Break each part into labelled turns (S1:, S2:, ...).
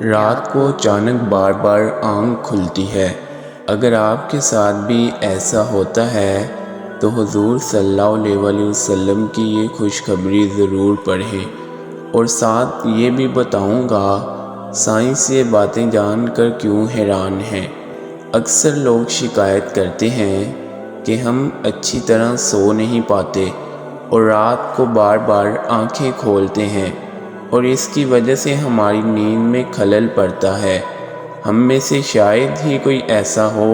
S1: رات کو اچانک بار بار آنکھ کھلتی ہے۔ اگر آپ کے ساتھ بھی ایسا ہوتا ہے تو حضور صلی اللہ علیہ وسلم کی یہ خوشخبری ضرور پڑھیں، اور ساتھ یہ بھی بتاؤں گا سائنس یہ باتیں جان کر کیوں حیران ہیں۔ اکثر لوگ شکایت کرتے ہیں کہ ہم اچھی طرح سو نہیں پاتے اور رات کو بار بار آنکھیں کھولتے ہیں، اور اس کی وجہ سے ہماری نیند میں خلل پڑتا ہے۔ ہم میں سے شاید ہی کوئی ایسا ہو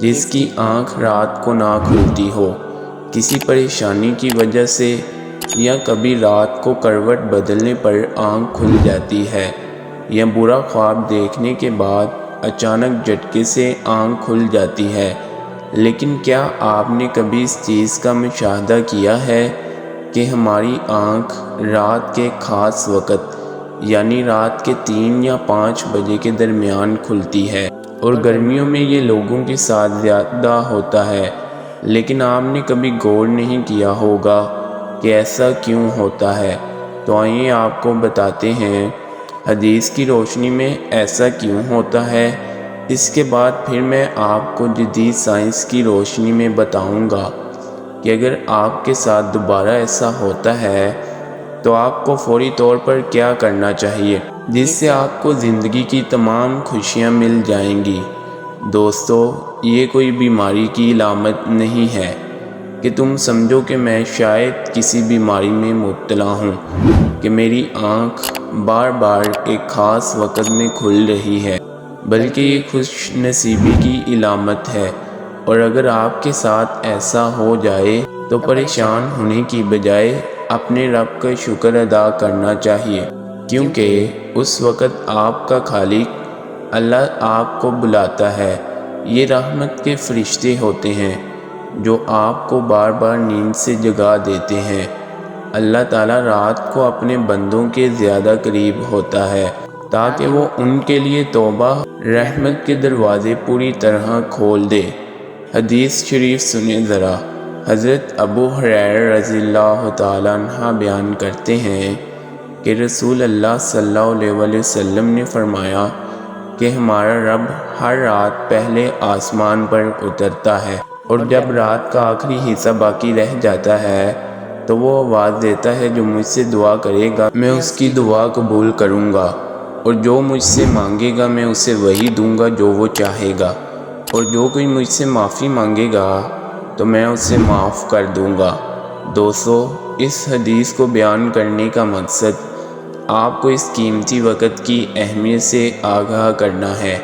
S1: جس کی آنکھ رات کو نہ کھلتی ہو، کسی پریشانی کی وجہ سے، یا کبھی رات کو کروٹ بدلنے پر آنکھ کھل جاتی ہے، یا برا خواب دیکھنے کے بعد اچانک جھٹکے سے آنکھ کھل جاتی ہے۔ لیکن کیا آپ نے کبھی اس چیز کا مشاہدہ کیا ہے کہ ہماری آنکھ رات کے خاص وقت یعنی رات کے 3 یا 5 بجے کے درمیان کھلتی ہے، اور گرمیوں میں یہ لوگوں کے ساتھ زیادہ ہوتا ہے؟ لیکن آپ نے کبھی غور نہیں کیا ہوگا کہ ایسا کیوں ہوتا ہے۔ تو آئیے آپ کو بتاتے ہیں حدیث کی روشنی میں ایسا کیوں ہوتا ہے۔ اس کے بعد پھر میں آپ کو جدید سائنس کی روشنی میں بتاؤں گا کہ اگر آپ کے ساتھ دوبارہ ایسا ہوتا ہے تو آپ کو فوری طور پر کیا کرنا چاہیے، جس سے آپ کو زندگی کی تمام خوشیاں مل جائیں گی۔ دوستو، یہ کوئی بیماری کی علامت نہیں ہے کہ تم سمجھو کہ میں شاید کسی بیماری میں مبتلا ہوں کہ میری آنکھ بار بار ایک خاص وقت میں کھل رہی ہے، بلکہ یہ خوش نصیبی کی علامت ہے۔ اور اگر آپ کے ساتھ ایسا ہو جائے تو پریشان ہونے کی بجائے اپنے رب کا شکر ادا کرنا چاہیے، کیونکہ اس وقت آپ کا خالق اللہ آپ کو بلاتا ہے۔ یہ رحمت کے فرشتے ہوتے ہیں جو آپ کو بار بار نیند سے جگا دیتے ہیں۔ اللہ تعالیٰ رات کو اپنے بندوں کے زیادہ قریب ہوتا ہے تاکہ وہ ان کے لیے توبہ رحمت کے دروازے پوری طرح کھول دے۔ حدیث شریف سنیں ذرا۔ حضرت ابو ہریرہ رضی اللہ تعالیٰ عنہ بیان کرتے ہیں کہ رسول اللہ صلی اللہ علیہ وسلم نے فرمایا کہ ہمارا رب ہر رات پہلے آسمان پر اترتا ہے، اور جب رات کا آخری حصہ باقی رہ جاتا ہے تو وہ آواز دیتا ہے جو مجھ سے دعا کرے گا میں اس کی دعا قبول کروں گا، اور جو مجھ سے مانگے گا میں اسے وہی دوں گا جو وہ چاہے گا، اور جو کوئی مجھ سے معافی مانگے گا تو میں اسے معاف کر دوں گا۔ دوستو، اس حدیث کو بیان کرنے کا مقصد آپ کو اس قیمتی وقت کی اہمیت سے آگاہ کرنا ہے۔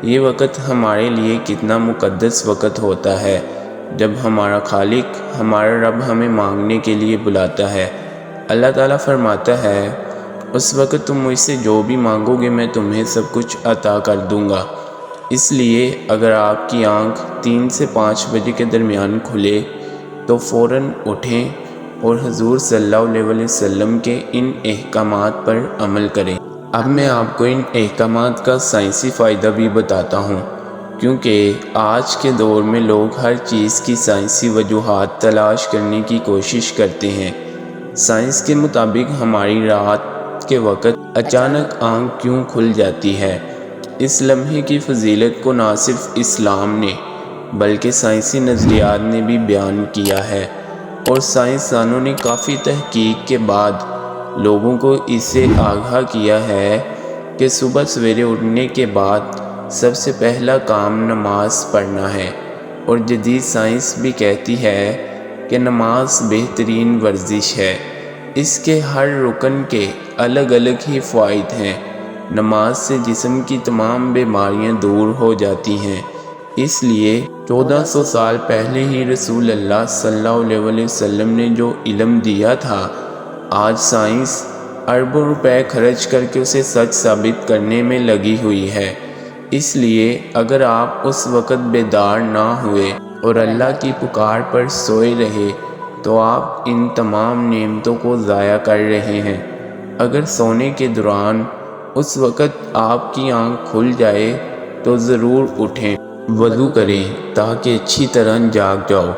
S1: یہ وقت ہمارے لیے کتنا مقدس وقت ہوتا ہے جب ہمارا خالق ہمارا رب ہمیں مانگنے کے لیے بلاتا ہے۔ اللہ تعالیٰ فرماتا ہے اس وقت تم مجھ سے جو بھی مانگو گے میں تمہیں سب کچھ عطا کر دوں گا۔ اس لیے اگر آپ کی آنکھ 3 سے 5 بجے کے درمیان کھلے تو فوراً اٹھیں اور حضور صلی اللہ علیہ وسلم کے ان احکامات پر عمل کریں۔ اب میں آپ کو ان احکامات کا سائنسی فائدہ بھی بتاتا ہوں، کیونکہ آج کے دور میں لوگ ہر چیز کی سائنسی وجوہات تلاش کرنے کی کوشش کرتے ہیں۔ سائنس کے مطابق ہماری رات کے وقت اچانک آنکھ کیوں کھل جاتی ہے، اس لمحے کی فضیلت کو نہ صرف اسلام نے بلکہ سائنسی نظریات نے بھی بیان کیا ہے، اور سائنسدانوں نے کافی تحقیق کے بعد لوگوں کو اس سے آگاہ کیا ہے کہ صبح سویرے اٹھنے کے بعد سب سے پہلا کام نماز پڑھنا ہے، اور جدید سائنس بھی کہتی ہے کہ نماز بہترین ورزش ہے۔ اس کے ہر رکن کے الگ الگ ہی فوائد ہیں۔ نماز سے جسم کی تمام بیماریاں دور ہو جاتی ہیں، اس لیے 1400 سال پہلے ہی رسول اللہ صلی اللہ علیہ وسلم نے جو علم دیا تھا، آج سائنس اربوں روپے خرچ کر کے اسے سچ ثابت کرنے میں لگی ہوئی ہے۔ اس لیے اگر آپ اس وقت بیدار نہ ہوئے اور اللہ کی پکار پر سوئے رہے تو آپ ان تمام نعمتوں کو ضائع کر رہے ہیں۔ اگر سونے کے دوران اس وقت آپ کی آنکھ کھل جائے تو ضرور اٹھیں، وضو کریں تاکہ اچھی طرح جاگ جاؤ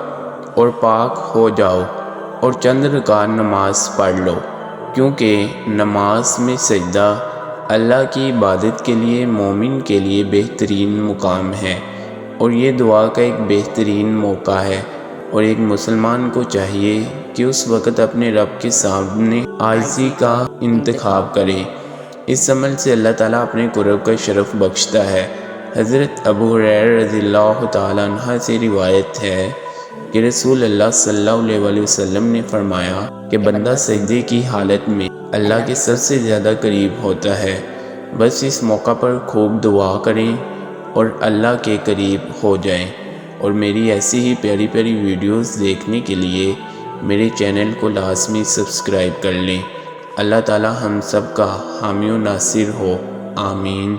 S1: اور پاک ہو جاؤ، اور چند رکعت نماز پڑھ لو، کیونکہ نماز میں سجدہ اللہ کی عبادت کے لیے مومن کے لیے بہترین مقام ہے اور یہ دعا کا ایک بہترین موقع ہے، اور ایک مسلمان کو چاہیے کہ اس وقت اپنے رب کے سامنے عاجزی کا انتخاب کرے۔ اس عمل سے اللہ تعالیٰ اپنے قرب کا شرف بخشتا ہے۔ حضرت ابو ہریرہ رضی اللہ تعالیٰ عنہ سے روایت ہے کہ رسول اللہ صلی اللہ علیہ وسلم نے فرمایا کہ بندہ سجدے کی حالت میں اللہ کے سب سے زیادہ قریب ہوتا ہے۔ بس اس موقع پر خوب دعا کریں اور اللہ کے قریب ہو جائیں، اور میری ایسی ہی پیاری پیاری ویڈیوز دیکھنے کے لیے میرے چینل کو لازمی سبسکرائب کر لیں۔ اللہ تعالی ہم سب کا حامی و ناصر ہو، آمین۔